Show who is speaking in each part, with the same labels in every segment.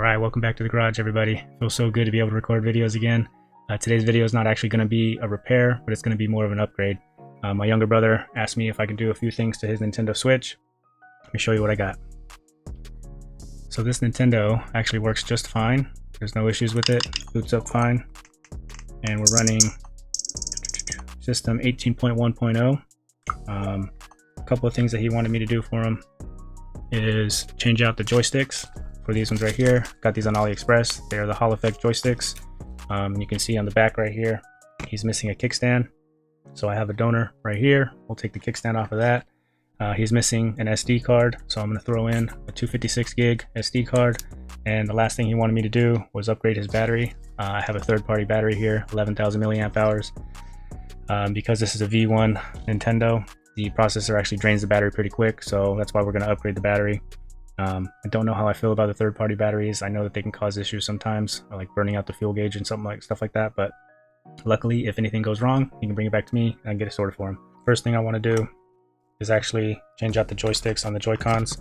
Speaker 1: Alright, welcome back to the garage, everybody. Feels so good to be able to record videos again. Today's video is not actually going to be a repair, but it's going to be more of an upgrade. My younger brother asked me if I could do a few things to his Nintendo Switch. Let me show you what I got. So this Nintendo actually works just fine. There's no issues with it. Boots up fine. And we're running system 18.1.0. A couple of things that he wanted me to do for him is change out the joysticks for these ones right here. Got these on AliExpress. They are the Hall Effect joysticks. You can see on the back right here, he's missing a kickstand. So I have a donor right here. We'll take the kickstand off of that. He's missing an SD card, so I'm going to throw in a 256 gig SD card. And the last thing he wanted me to do was upgrade his battery. I have a third-party battery here, 11,000 milliamp hours. Because this is a V1 Nintendo, the processor actually drains the battery pretty quick, so that's why we're going to upgrade the battery. I don't know how I feel about the third-party batteries. I know that they can cause issues sometimes, like burning out the fuel gauge and stuff like that, but luckily, if anything goes wrong, you can bring it back to me and I can get it sorted for him. First thing I want to do is actually change out the joysticks on the Joy-Cons.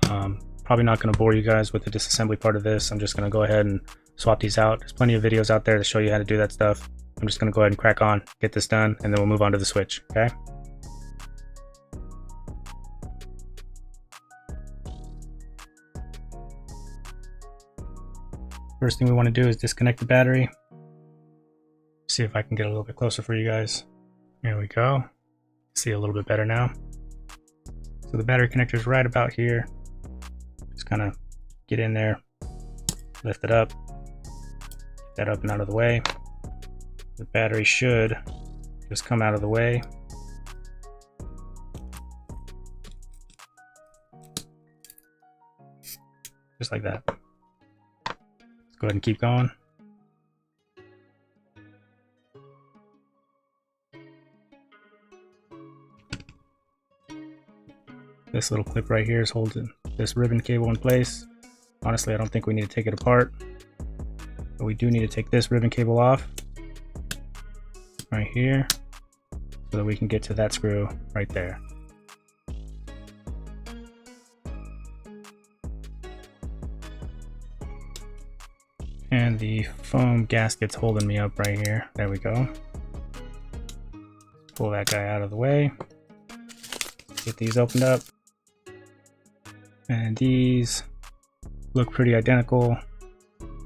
Speaker 1: Probably not going to bore you guys with the disassembly part of this. I'm just going to go ahead and swap these out. There's plenty of videos out there to show you how to do that stuff. I'm just going to go ahead and crack on, get this done, and then we'll move on to the Switch, okay? First thing we want to do is disconnect the battery. See if I can get a little bit closer for you guys. There we go. See a little bit better now. So the battery connector is right about here. Just kind of get in there, lift it up, get that up and out of the way. The battery should just come out of the way. Just like that. Let's go ahead and keep going. This little clip right here is holding this ribbon cable in place. Honestly, I don't think we need to take it apart, but we do need to take this ribbon cable off right here so that we can get to that screw right there. And the foam gasket's holding me up right here. There we go. Pull that guy out of the way. Get these opened up. And these look pretty identical.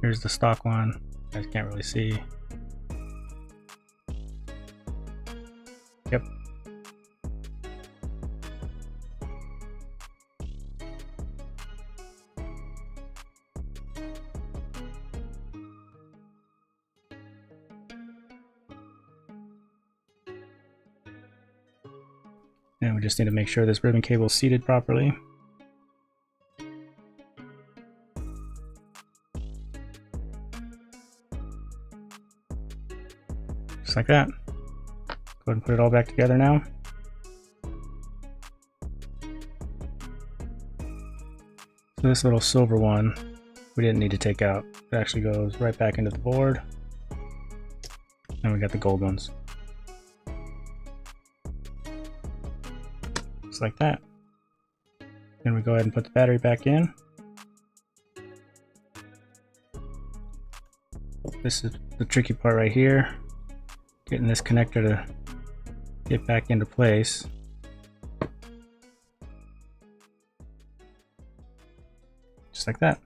Speaker 1: Here's the stock one. You guys can't really see. Yep. And we just need to make sure this ribbon cable is seated properly. Just like that. Go ahead and put it all back together now. So this little silver one, we didn't need to take out. It actually goes right back into the board. And we got the gold ones. Just like that. Then we go ahead and put the battery back in. This is the tricky part right here. Getting this connector to get back into place. Just like that.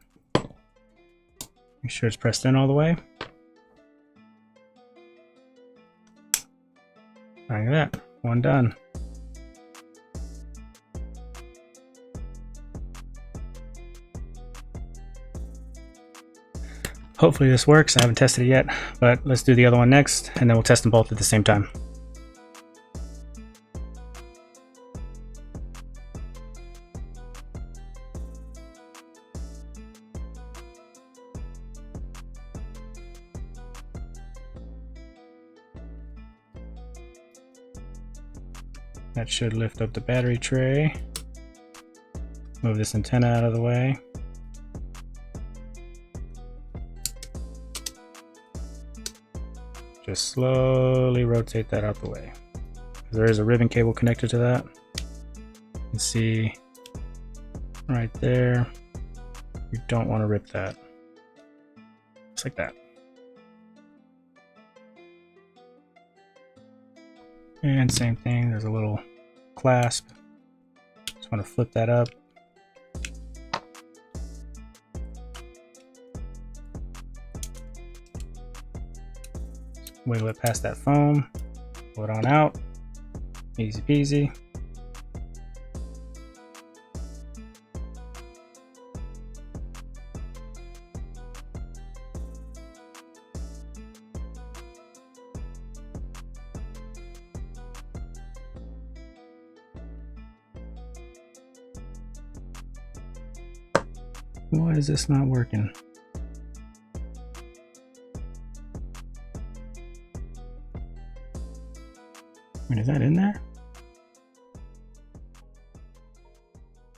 Speaker 1: Make sure it's pressed in all the way. Like that. One done. Hopefully this works. I haven't tested it yet, but let's do the other one next, and then we'll test them both at the same time. That should lift up the battery tray. Move this antenna out of the way. Just slowly rotate that out the way. There is a ribbon cable connected to that. You can see right there. You don't want to rip that. Just like that. And same thing, there's a little clasp. Just want to flip that up. Wiggle it past that foam. Pull it on out. Easy peasy. Why is this not working? Wait, is that in there?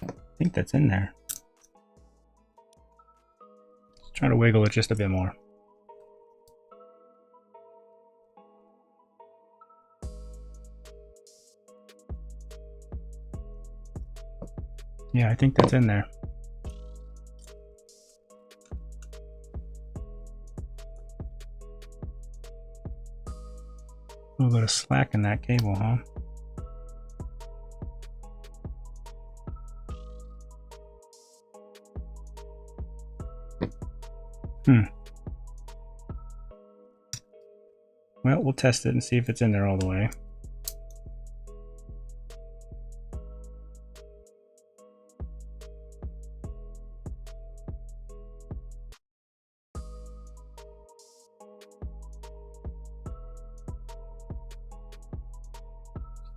Speaker 1: I think that's in there. Let's try to wiggle it just a bit more. Yeah, I think that's in there. A little bit of slack in that cable, huh? Well, we'll test it and see if it's in there all the way.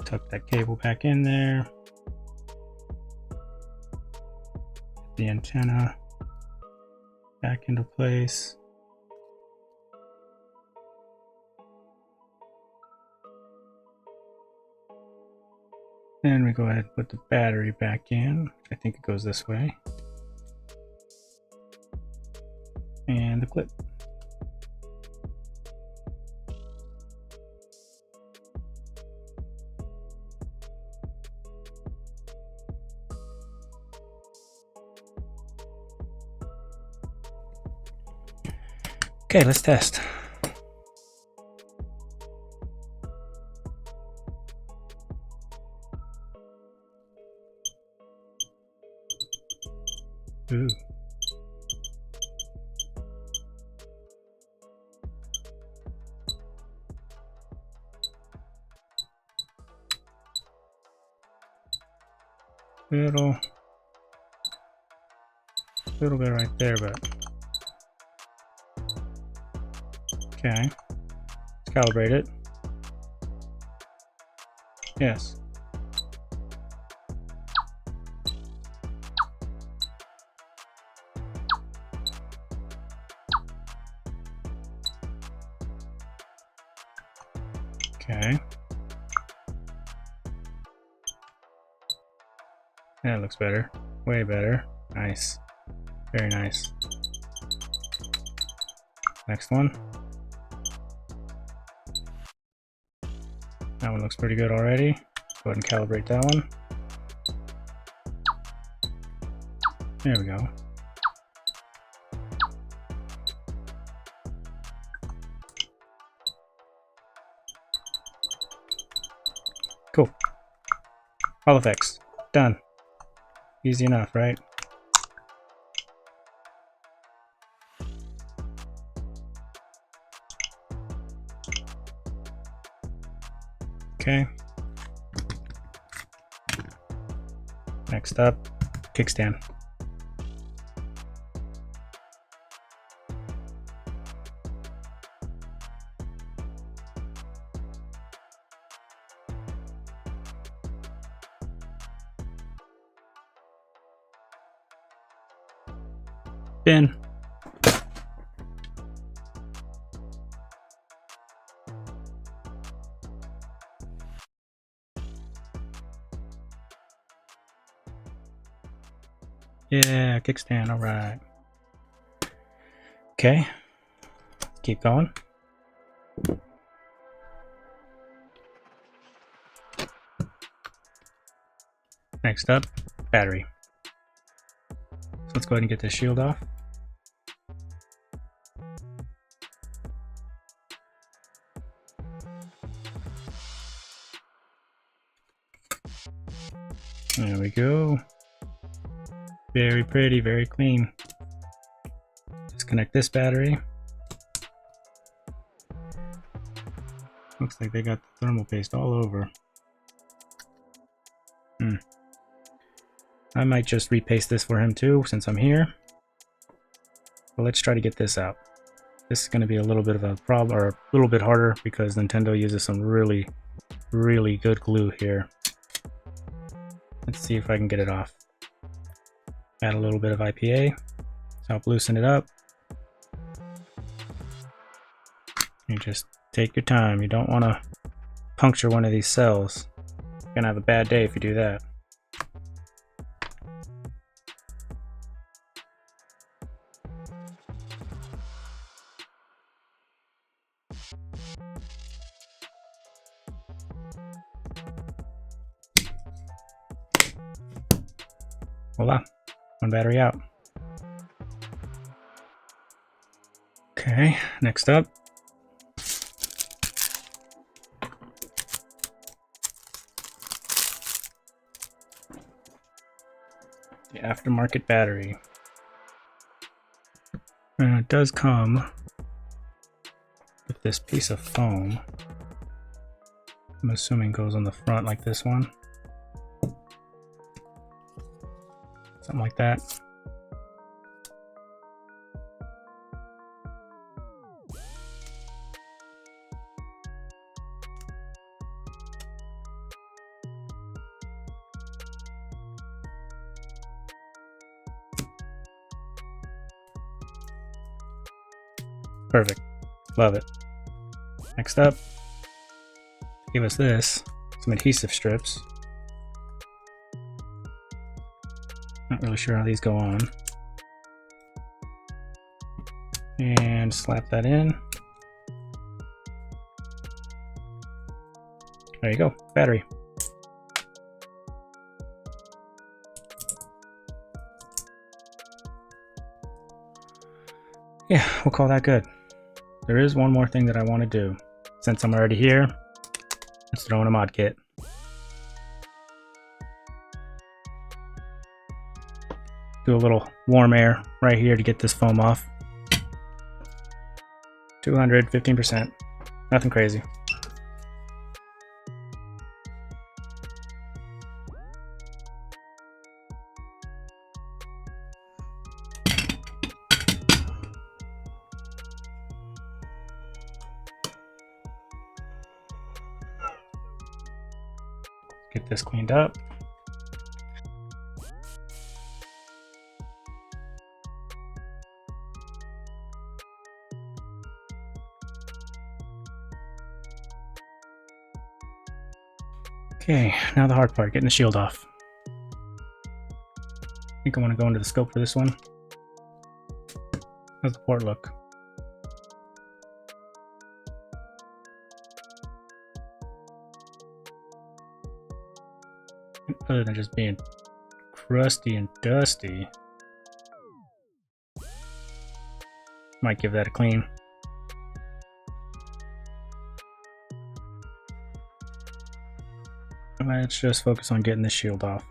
Speaker 1: Tuck that cable back in there. The antenna back into place. Then we go ahead and put the battery back in. I think it goes this way. And the clip. Okay, let's test. Ooh. Little bit right there, but okay. Let's calibrate it. Yes. Okay. That looks better. Way better. Nice. Very nice. Next one. That one looks pretty good already. Go ahead and calibrate that one. There we go. Cool. Hall effects. Done. Easy enough, right? Okay. Next up, kickstand. Pin. Yeah, kickstand, all right. Okay, keep going. Next up, battery. So let's go ahead and get this shield off. There we go. Very pretty, very clean. Disconnect this battery. Looks like they got the thermal paste all over. I might just repaste this for him too, since I'm here. But let's try to get this out. This is going to be a little bit of a problem, or a little bit harder, because Nintendo uses some really, really good glue here. Let's see if I can get it off. Add a little bit of IPA to help loosen it up. You just take your time. You don't want to puncture one of these cells. You're going to have a bad day if you do that. Voila, one battery out. Okay, next up. The aftermarket battery. And it does come with this piece of foam. I'm assuming goes on the front like this one. Something like that. Perfect. Love it. Next up, give us this, some adhesive strips. Not really sure how these go on. And slap that in. There you go, battery. Yeah, we'll call that good. There is one more thing that I want to do. Since I'm already here, let's throw in a mod kit. Do a little warm air right here to get this foam off. 200, 15%. Nothing crazy. Get this cleaned up. Okay, now the hard part, getting the shield off. I think I want to go into the scope for this one. How's the port look? Other than just being crusty and dusty, might give that a clean. Let's just focus on getting the shield off.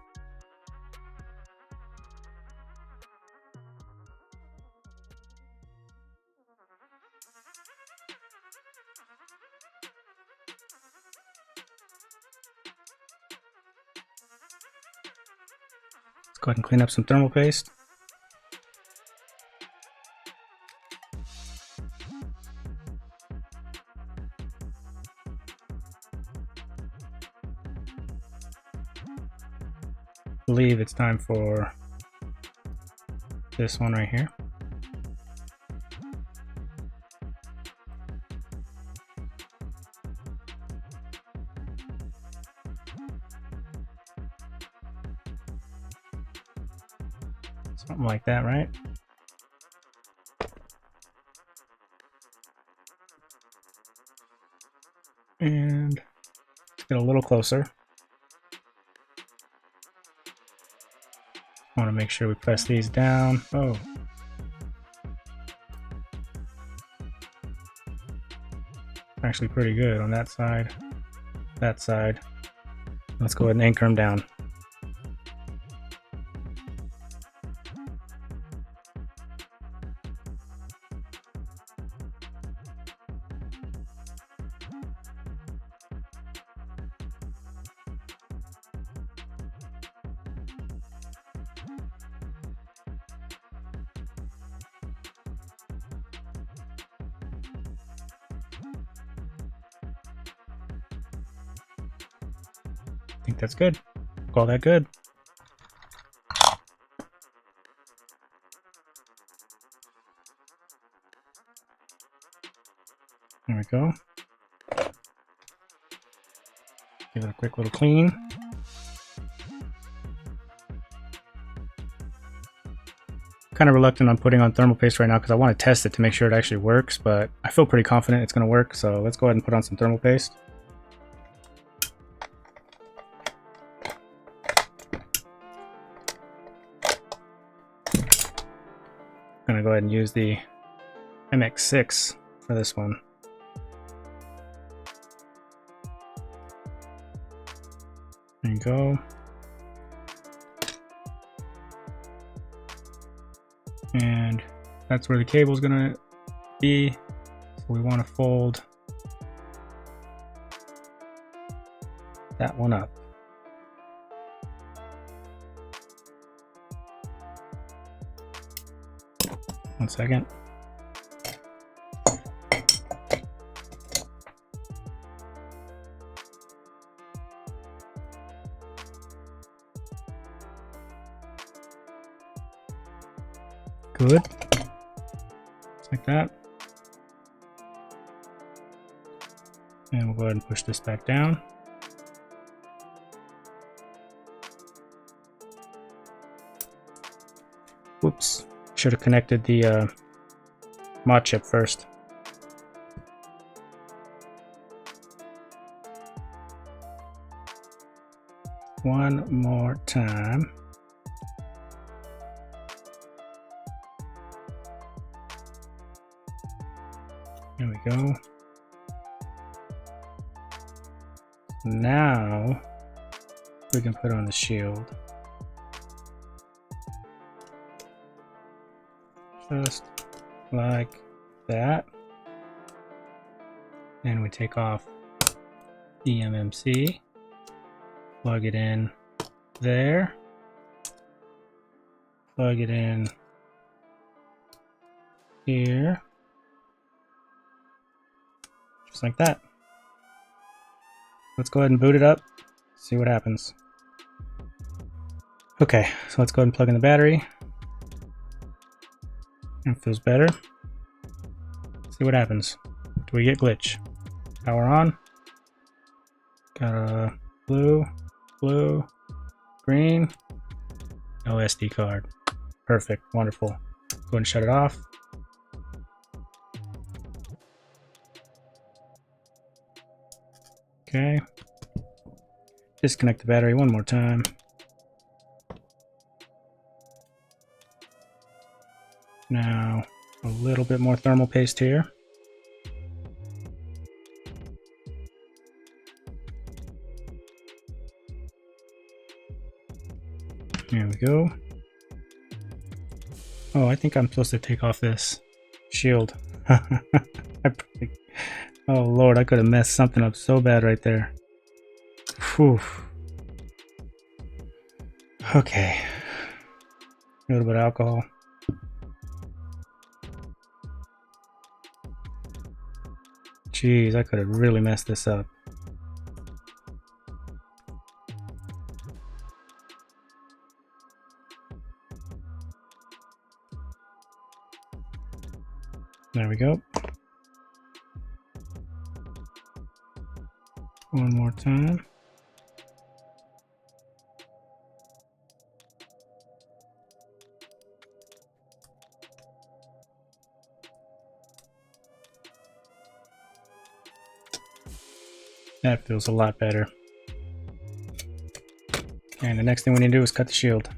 Speaker 1: Let's go ahead and clean up some thermal paste. I believe it's time for this one right here. Something like that, right? And let's get a little closer. Want to make sure we press these down. Oh. Actually pretty good on that side. That side. Let's go ahead and anchor them down. I think that's good. Call that good. There we go. Give it a quick little clean. Kind of reluctant on putting on thermal paste right now because I want to test it to make sure it actually works, but I feel pretty confident it's going to work, so let's go ahead and put on some thermal paste. I'm going to go ahead and use the MX6 for this one. There you go. And that's where the cable is going to be. So we want to fold that one up. One second. Good. Just like that. And we'll go ahead and push this back down. Whoops. Should have connected the mod chip first. One more time. There we go. Now we can put on the shield. Just like that. And we take off the MMC, plug it in there, plug it in here, just like that. Let's go ahead and boot it up, see what happens. Okay, so let's go ahead and plug in the battery. It feels better. See what happens. Do we get glitch? Power on. Got a blue, green. No SD card. Perfect. Wonderful. Go ahead and shut it off. Okay. Disconnect the battery one more time. Now, a little bit more thermal paste here. There we go. Oh, I think I'm supposed to take off this shield. Oh Lord, I could have messed something up so bad right there. Whew. Okay. A little bit of alcohol. Jeez, I could have really messed this up. There we go. One more time. That feels a lot better. And the next thing we need to do is cut the shield.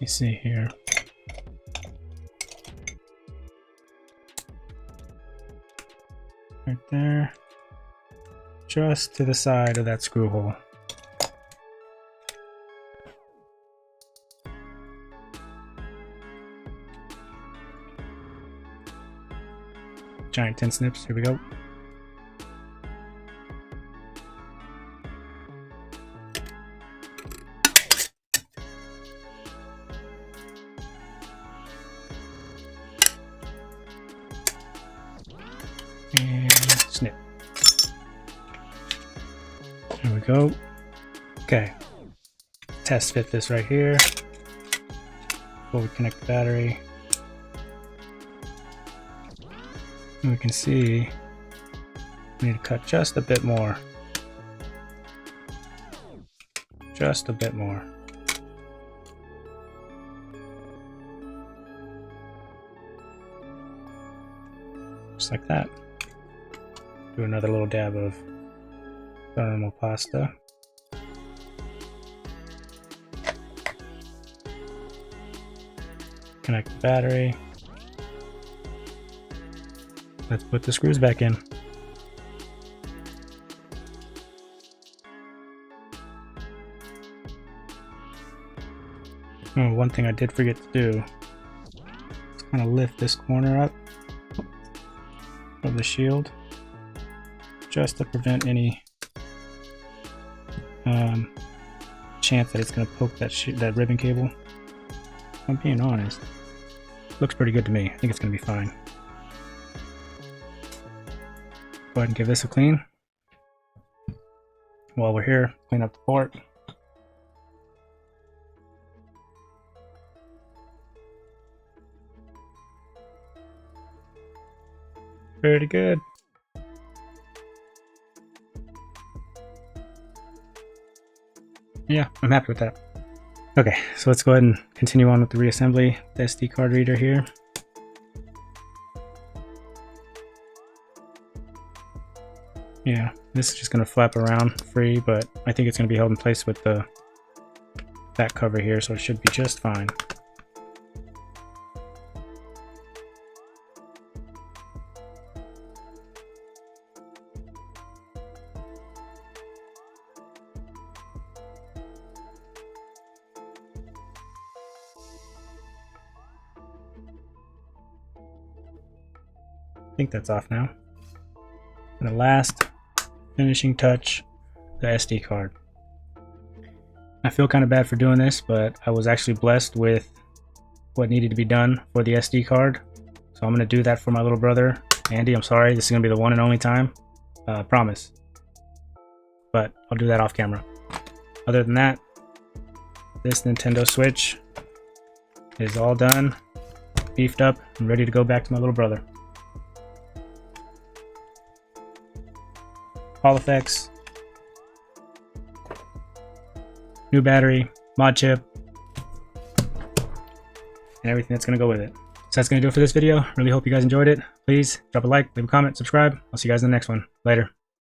Speaker 1: You see here. Right there. Just to the side of that screw hole. Giant tin snips, here we go. And snip. There we go. Okay. Test fit this right here. Before we connect the battery. And we can see we need to cut just a bit more. Just a bit more. Just like that. Do another little dab of thermopasta. Connect the battery. Let's put the screws back in. Oh, one thing I did forget to do is kind of lift this corner up of the shield just to prevent any chance that it's going to poke that ribbon cable. If I'm being honest, looks pretty good to me. I think it's going to be fine. Go ahead and give this a clean. While we're here, clean up the port. Pretty good. Yeah, I'm happy with that. Okay, so let's go ahead and continue on with the reassembly. The SD card reader here. Yeah, this is just going to flap around free, but I think it's going to be held in place with the back cover here, so it should be just fine. I think that's off now. And the last finishing touch, the SD card. I feel kind of bad for doing this, but I was actually blessed with what needed to be done for the SD card. So I'm going to do that for my little brother. Andy, I'm sorry, this is going to be the one and only time. Promise. But I'll do that off camera. Other than that, this Nintendo Switch is all done, beefed up, and ready to go back to my little brother. Hall effects, new battery, mod chip, and everything that's going to go with it. So that's going to do it for this video. Really hope you guys enjoyed it. Please drop a like, leave a comment, subscribe. I'll see you guys in the next one. Later.